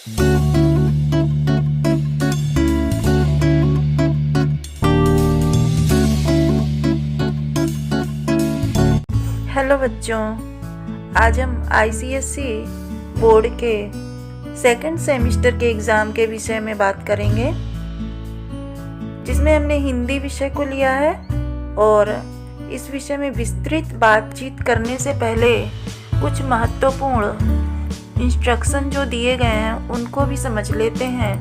Hello बच्चों, आज हम आईसीएसई बोर्ड के सेकंड सेमेस्टर के एग्ज़ाम के विषय में बात करेंगे, जिसमें हमने हिंदी विषय को लिया है। और इस विषय में विस्तृत बातचीत करने से पहले कुछ महत्वपूर्ण इंस्ट्रक्शन जो दिए गए हैं उनको भी समझ लेते हैं।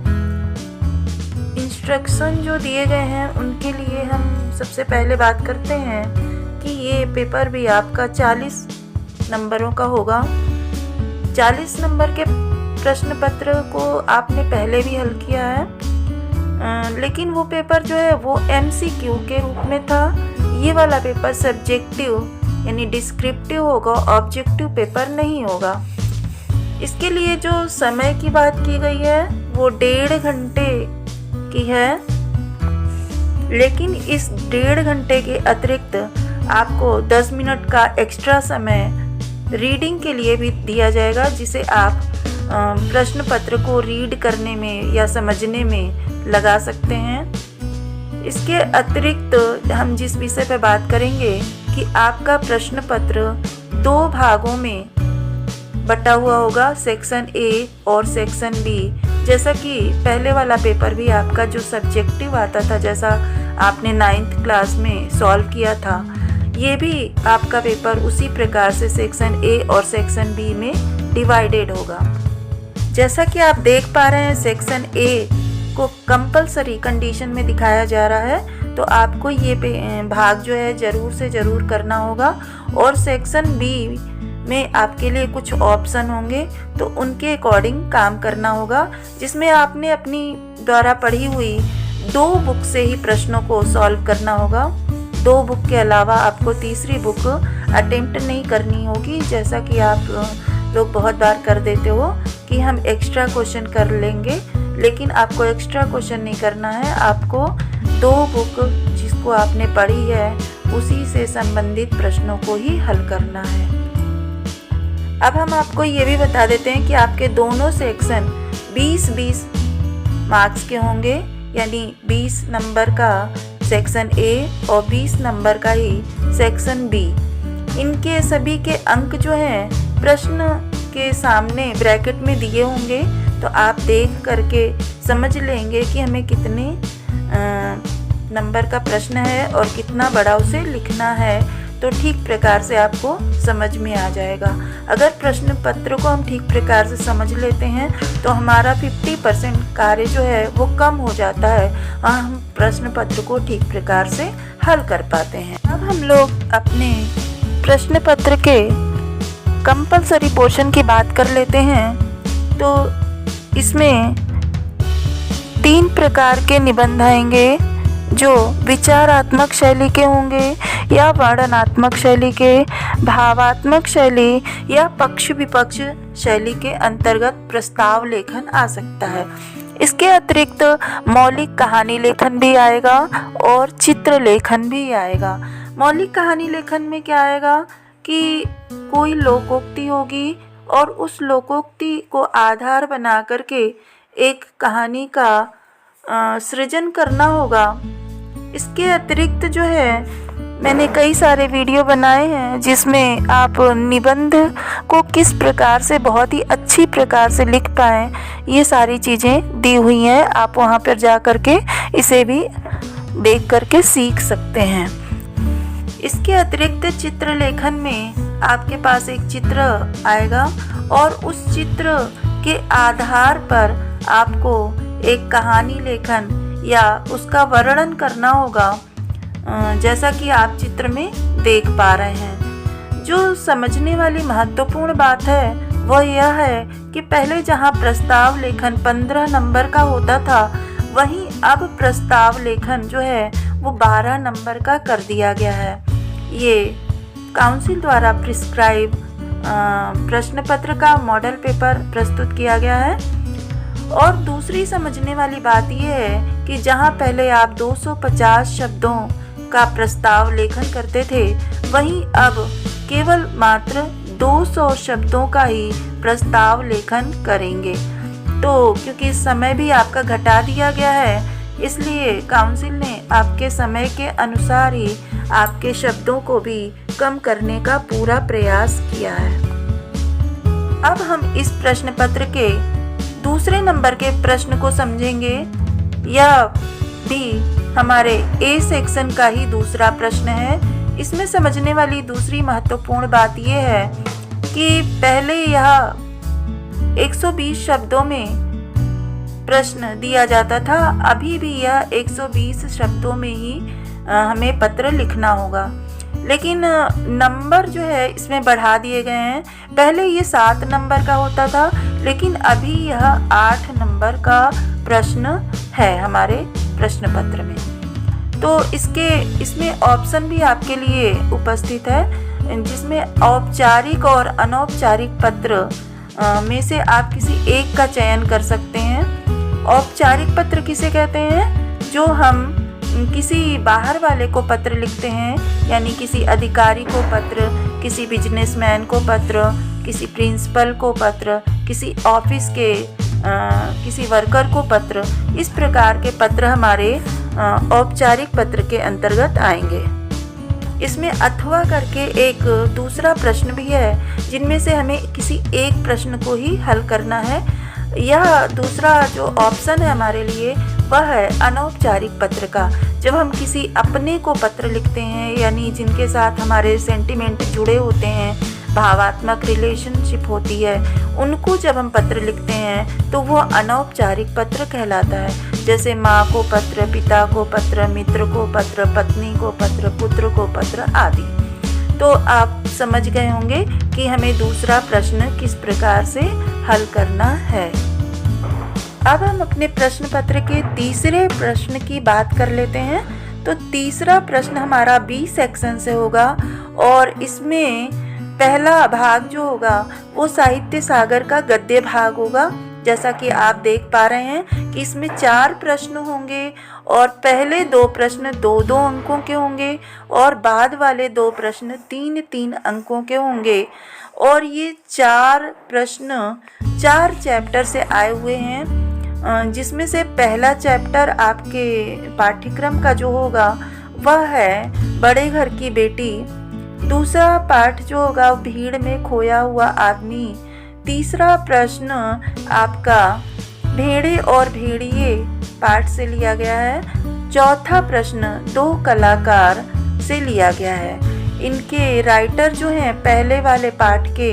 इंस्ट्रक्शन जो दिए गए हैं उनके लिए हम सबसे पहले बात करते हैं कि ये पेपर भी आपका 40 नंबरों का होगा। 40 नंबर के प्रश्न पत्र को आपने पहले भी हल किया है, लेकिन वो पेपर जो है वो एमसीक्यू के रूप में था। ये वाला पेपर सब्जेक्टिव यानी डिस्क्रिप्टिव होगा, ऑब्जेक्टिव पेपर नहीं होगा। इसके लिए जो समय की बात की गई है वो 1.5 घंटे की है, लेकिन इस 1.5 घंटे के अतिरिक्त आपको 10 मिनट का एक्स्ट्रा समय रीडिंग के लिए भी दिया जाएगा, जिसे आप प्रश्न पत्र को रीड करने में या समझने में लगा सकते हैं। इसके अतिरिक्त हम जिस विषय पर बात करेंगे कि आपका प्रश्न पत्र 2 भागों में बटा हुआ होगा, सेक्शन ए और सेक्शन बी। जैसा कि पहले वाला पेपर भी आपका जो सब्जेक्टिव आता था, जैसा आपने 9th क्लास में सॉल्व किया था, ये भी आपका पेपर उसी प्रकार से सेक्शन ए और सेक्शन बी में डिवाइडेड होगा। जैसा कि आप देख पा रहे हैं, सेक्शन ए को कंपलसरी कंडीशन में दिखाया जा रहा है, तो आपको ये भाग जो है ज़रूर से ज़रूर करना होगा। और सेक्शन बी में आपके लिए कुछ ऑप्शन होंगे, तो उनके अकॉर्डिंग काम करना होगा, जिसमें आपने अपनी द्वारा पढ़ी हुई 2 बुक से ही प्रश्नों को सॉल्व करना होगा। 2 बुक के अलावा आपको तीसरी बुक अटेम्प्ट नहीं करनी होगी, जैसा कि आप लोग बहुत बार कर देते हो कि हम एक्स्ट्रा क्वेश्चन कर लेंगे, लेकिन आपको एक्स्ट्रा क्वेश्चन नहीं करना है। आपको 2 बुक जिसको आपने पढ़ी है उसी से संबंधित प्रश्नों को ही हल करना है। अब हम आपको ये भी बता देते हैं कि आपके दोनों सेक्शन 20-20 मार्क्स के होंगे, यानी 20 नंबर का सेक्शन ए और 20 नंबर का ही सेक्शन बी। इनके सभी के अंक जो हैं प्रश्न के सामने ब्रैकेट में दिए होंगे, तो आप देख करके समझ लेंगे कि हमें कितने नंबर का प्रश्न है और कितना बड़ा उसे लिखना है, तो ठीक प्रकार से आपको समझ में आ जाएगा। अगर प्रश्न पत्र को हम ठीक प्रकार से समझ लेते हैं तो हमारा 50% कार्य जो है वो कम हो जाता है और हम प्रश्न पत्र को ठीक प्रकार से हल कर पाते हैं। अब हम लोग अपने प्रश्न पत्र के कंपलसरी पोर्शन की बात कर लेते हैं। तो इसमें 3 प्रकार के निबंध आएंगे, जो विचारात्मक शैली के होंगे या वर्णनात्मक शैली के, भावात्मक शैली या पक्ष विपक्ष शैली के अंतर्गत प्रस्ताव लेखन आ सकता है। इसके अतिरिक्त मौलिक कहानी लेखन भी आएगा और चित्र लेखन भी आएगा। मौलिक कहानी लेखन में क्या आएगा कि कोई लोकोक्ति होगी और उस लोकोक्ति को आधार बना करके एक कहानी का सृजन करना होगा। इसके अतिरिक्त जो है मैंने कई सारे वीडियो बनाए हैं, जिसमें आप निबंध को किस प्रकार से बहुत ही अच्छी प्रकार से लिख पाएँ, ये सारी चीज़ें दी हुई हैं। आप वहाँ पर जा कर के इसे भी देख करके सीख सकते हैं। इसके अतिरिक्त चित्र लेखन में आपके पास एक चित्र आएगा और उस चित्र के आधार पर आपको एक कहानी लेखन या उसका वर्णन करना होगा, जैसा कि आप चित्र में देख पा रहे हैं। जो समझने वाली महत्वपूर्ण बात है वह यह है कि पहले जहां प्रस्ताव लेखन 15 नंबर का होता था, वहीं अब प्रस्ताव लेखन जो है वो 12 नंबर का कर दिया गया है। ये काउंसिल द्वारा प्रिस्क्राइब प्रश्न पत्र का मॉडल पेपर प्रस्तुत किया गया है। और दूसरी समझने वाली बात यह है कि जहां पहले आप 250 शब्दों का प्रस्ताव लेखन करते थे, वहीं अब केवल मात्र 200 शब्दों का ही प्रस्ताव लेखन करेंगे। तो क्योंकि समय भी आपका घटा दिया गया है, इसलिए काउंसिल ने आपके समय के अनुसार ही आपके शब्दों को भी कम करने का पूरा प्रयास किया है। अब हम इस प्रश्न पत्र के दूसरे नंबर के प्रश्न को समझेंगे। यह भी हमारे ए सेक्शन का ही दूसरा प्रश्न है। इसमें समझने वाली दूसरी महत्वपूर्ण बात यह है कि पहले यह 120 शब्दों में प्रश्न दिया जाता था, अभी भी यह 120 शब्दों में ही हमें पत्र लिखना होगा, लेकिन नंबर जो है इसमें बढ़ा दिए गए हैं। पहले ये 7 नंबर का होता था, लेकिन अभी यह 8 नंबर का प्रश्न है हमारे प्रश्न पत्र में। तो इसमें ऑप्शन भी आपके लिए उपस्थित है, जिसमें औपचारिक और अनौपचारिक पत्र में से आप किसी एक का चयन कर सकते हैं। औपचारिक पत्र किसे कहते हैं? जो हम किसी बाहर वाले को पत्र लिखते हैं, यानी किसी अधिकारी को पत्र, किसी बिजनेसमैन को पत्र, किसी प्रिंसिपल को पत्र, किसी ऑफिस के किसी वर्कर को पत्र। इस प्रकार के पत्र हमारे औपचारिक पत्र के अंतर्गत आएंगे। इसमें अथवा करके एक दूसरा प्रश्न भी है, जिनमें से हमें किसी एक प्रश्न को ही हल करना है। यह दूसरा जो ऑप्शन है हमारे लिए वह है अनौपचारिक पत्र का। जब हम किसी अपने को पत्र लिखते हैं, यानी जिनके साथ हमारे सेंटिमेंट जुड़े होते हैं, भावात्मक रिलेशनशिप होती है, उनको जब हम पत्र लिखते हैं तो वो अनौपचारिक पत्र कहलाता है। जैसे माँ को पत्र, पिता को पत्र, मित्र को पत्र, पत्नी को पत्र, पुत्र को पत्र आदि। तो आप समझ गए होंगे कि हमें दूसरा प्रश्न किस प्रकार से हल करना है। अब हम अपने प्रश्न पत्र के तीसरे प्रश्न की बात कर लेते हैं। तो तीसरा प्रश्न हमारा बी सेक्शन से होगा और इसमें पहला भाग जो होगा वो साहित्य सागर का गद्य भाग होगा। जैसा कि आप देख पा रहे हैं कि इसमें 4 प्रश्न होंगे और पहले 2 प्रश्न 2-2 अंकों के होंगे और बाद वाले 2 प्रश्न 3-3 अंकों के होंगे। और ये 4 प्रश्न 4 चैप्टर से आए हुए हैं, जिसमें से पहला चैप्टर आपके पाठ्यक्रम का जो होगा वह है बड़े घर की बेटी। दूसरा पाठ जो होगा भीड़ में खोया हुआ आदमी। तीसरा प्रश्न आपका भेड़े और भेड़िए पाठ से लिया गया है। चौथा प्रश्न 2 कलाकार से लिया गया है। इनके राइटर जो हैं पहले वाले पाठ के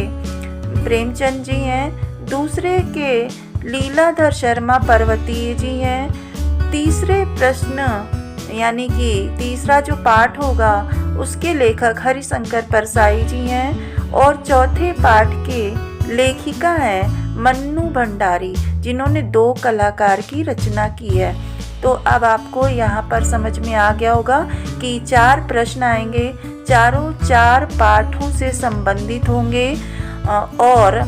प्रेमचंद जी हैं, दूसरे के लीलाधर शर्मा पर्वतीय जी हैं। तीसरे प्रश्न यानी कि तीसरा जो पाठ होगा उसके लेखक हरिशंकर परसाई जी हैं और चौथे पाठ के लेखिका हैं मन्नू भंडारी, जिन्होंने 2 कलाकार की रचना की है। तो अब आपको यहाँ पर समझ में आ गया होगा कि 4 प्रश्न आएंगे, चारों 4 पाठों से संबंधित होंगे और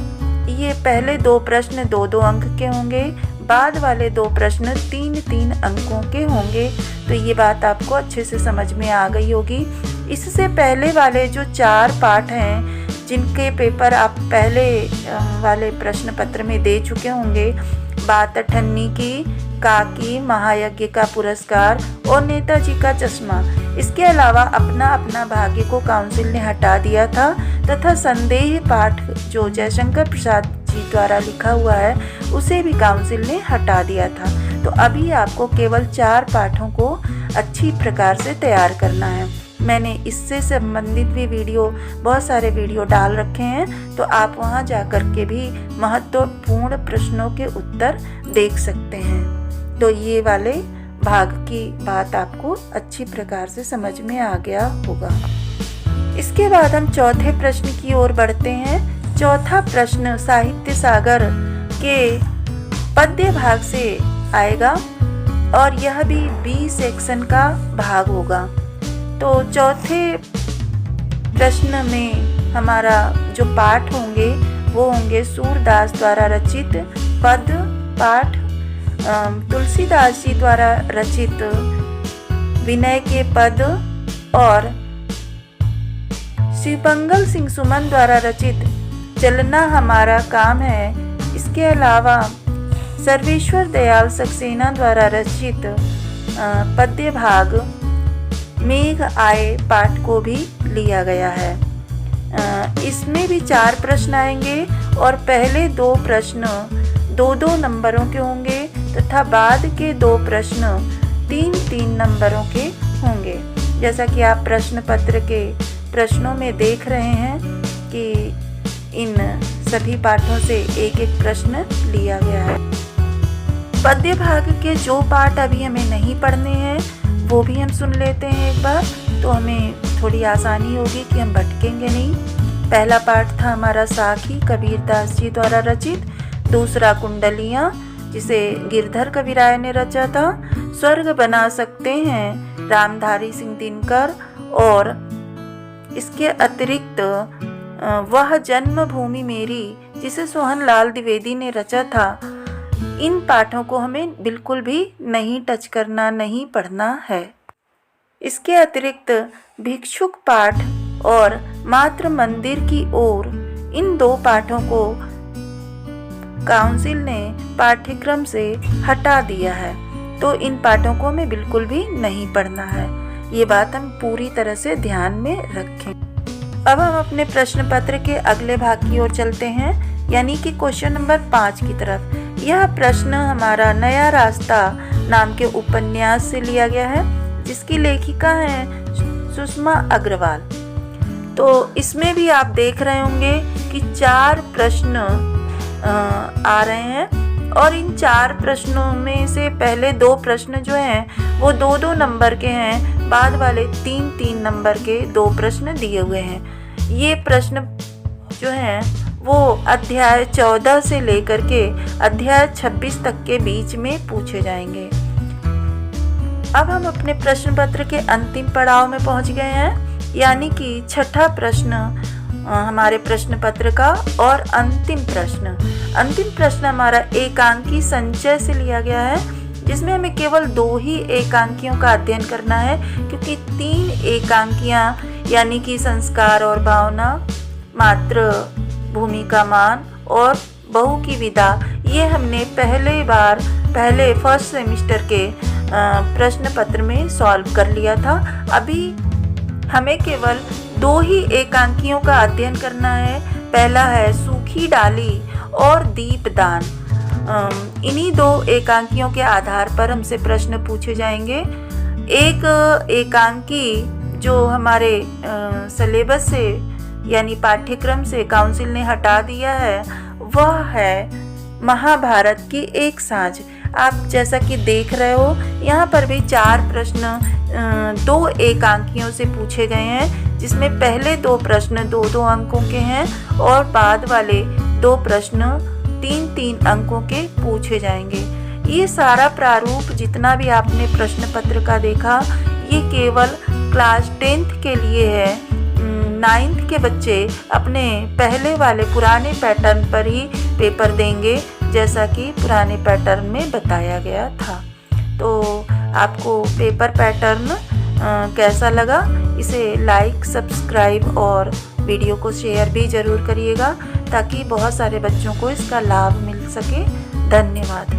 ये पहले 2 प्रश्न 2-2 अंक के होंगे, बाद वाले 2 प्रश्न 3-3 अंकों के होंगे। तो ये बात आपको अच्छे से समझ में आ गई होगी। इससे पहले वाले जो 4 पाठ हैं, जिनके पेपर आप पहले वाले प्रश्न पत्र में दे चुके होंगे, बात अठन्नी की, काकी, महायज्ञ का पुरस्कार और नेताजी का चश्मा। इसके अलावा अपना अपना भाग्य को काउंसिल ने हटा दिया था तथा संदेह पाठ जो जयशंकर प्रसाद जी द्वारा लिखा हुआ है उसे भी काउंसिल ने हटा दिया था। तो अभी आपको केवल 4 पाठों को अच्छी प्रकार से तैयार करना है। मैंने इससे संबंधित भी बहुत सारे वीडियो डाल रखे हैं, तो आप वहां जाकर के भी महत्वपूर्ण प्रश्नों के उत्तर देख सकते हैं। तो ये वाले भाग की बात आपको अच्छी प्रकार से समझ में आ गया होगा। इसके बाद हम चौथे प्रश्न की ओर बढ़ते हैं। चौथा प्रश्न साहित्य सागर के पद्य भाग से आएगा और यह भी बी सेक्शन का भाग होगा। तो चौथे प्रश्न में हमारा जो पाठ होंगे वो होंगे सूरदास द्वारा रचित पद पाठ, तुलसीदास जी द्वारा रचित विनय के पद और शिवमंगल सिंह सुमन द्वारा रचित चलना हमारा काम है। इसके अलावा सर्वेश्वर दयाल सक्सेना द्वारा रचित पद्य भाग मेघ आए पाठ को भी लिया गया है। इसमें भी 4 प्रश्न आएंगे और पहले 2 प्रश्न 2-2 नंबरों के होंगे तथा बाद के 2 प्रश्न 3-3 नंबरों के होंगे। जैसा कि आप प्रश्न पत्र के प्रश्नों में देख रहे हैं कि इन सभी पाठों से एक एक प्रश्न लिया गया है। पद्य भाग के जो पाठ अभी हमें नहीं पढ़ने हैं वो भी हम सुन लेते हैं एक बार, तो हमें थोड़ी आसानी होगी कि हम भटकेंगे नहीं। पहला पाठ था हमारा साखी कबीरदास जी द्वारा रचित, दूसरा कुंडलियाँ जिसे गिरधर कविराय ने रचा था, स्वर्ग बना सकते हैं रामधारी सिंह दिनकर, और इसके अतिरिक्त वह जन्मभूमि मेरी जिसे सोहनलाल द्विवेदी ने रचा था। इन पाठों को हमें बिल्कुल भी नहीं टच करना, नहीं पढ़ना है। इसके अतिरिक्त भिक्षुक पाठ और मात्र मंदिर की ओर, इन 2 पाठों को काउंसिल ने पाठ्यक्रम से हटा दिया है, तो इन पाठों को हमें बिल्कुल भी नहीं पढ़ना है। ये बात हम पूरी तरह से ध्यान में रखें। अब हम अपने प्रश्न पत्र के अगले भाग की ओर चलते हैं, यानी कि क्वेश्चन नंबर 5 की तरफ। यह प्रश्न हमारा नया रास्ता नाम के उपन्यास से लिया गया है, जिसकी लेखिका है सुषमा अग्रवाल। तो इसमें भी आप देख रहे होंगे कि 4 प्रश्न आ रहे हैं, और इन 4 प्रश्नों में से पहले 2 प्रश्न जो हैं वो 2-2 नंबर के हैं, बाद वाले 3-3 नंबर के 2 प्रश्न दिए हुए हैं। ये प्रश्न जो हैं वो अध्याय 14 से लेकर के अध्याय 26 तक के बीच में पूछे जाएंगे। अब हम अपने प्रश्न पत्र के अंतिम पड़ाव में पहुंच गए हैं, यानी कि 6ठा प्रश्न हमारे प्रश्न पत्र का और अंतिम प्रश्न हमारा एकांकी संचय से लिया गया है, जिसमें हमें केवल 2 ही एकांकियों का अध्ययन करना है, क्योंकि 3 एकांकियां यानी कि संस्कार और भावना, मात्र भूमिका मान और बहू की विदा, ये हमने पहले फर्स्ट सेमिस्टर के प्रश्न पत्र में सॉल्व कर लिया था। अभी हमें केवल 2 ही एकांकियों का अध्ययन करना है। पहला है सूखी डाली और दीपदान। इन्हीं 2 एकांकियों के आधार पर हमसे प्रश्न पूछे जाएंगे। एक एकांकी जो हमारे सिलेबस से यानी पाठ्यक्रम से काउंसिल ने हटा दिया है, वह है महाभारत की एक साँझ। आप जैसा कि देख रहे हो, यहाँ पर भी 4 प्रश्न 2 एकांकियों से पूछे गए हैं, जिसमें पहले 2 प्रश्न 2-2 अंकों के हैं और बाद वाले 2 प्रश्न 3-3 अंकों के पूछे जाएंगे। ये सारा प्रारूप जितना भी आपने प्रश्न पत्र का देखा, ये केवल क्लास 10th के लिए है। 9th के बच्चे अपने पहले वाले पुराने पैटर्न पर ही पेपर देंगे, जैसा कि पुराने पैटर्न में बताया गया था। तो आपको पेपर पैटर्न कैसा लगा, इसे लाइक, सब्सक्राइब और वीडियो को शेयर भी ज़रूर करिएगा, ताकि बहुत सारे बच्चों को इसका लाभ मिल सके। धन्यवाद।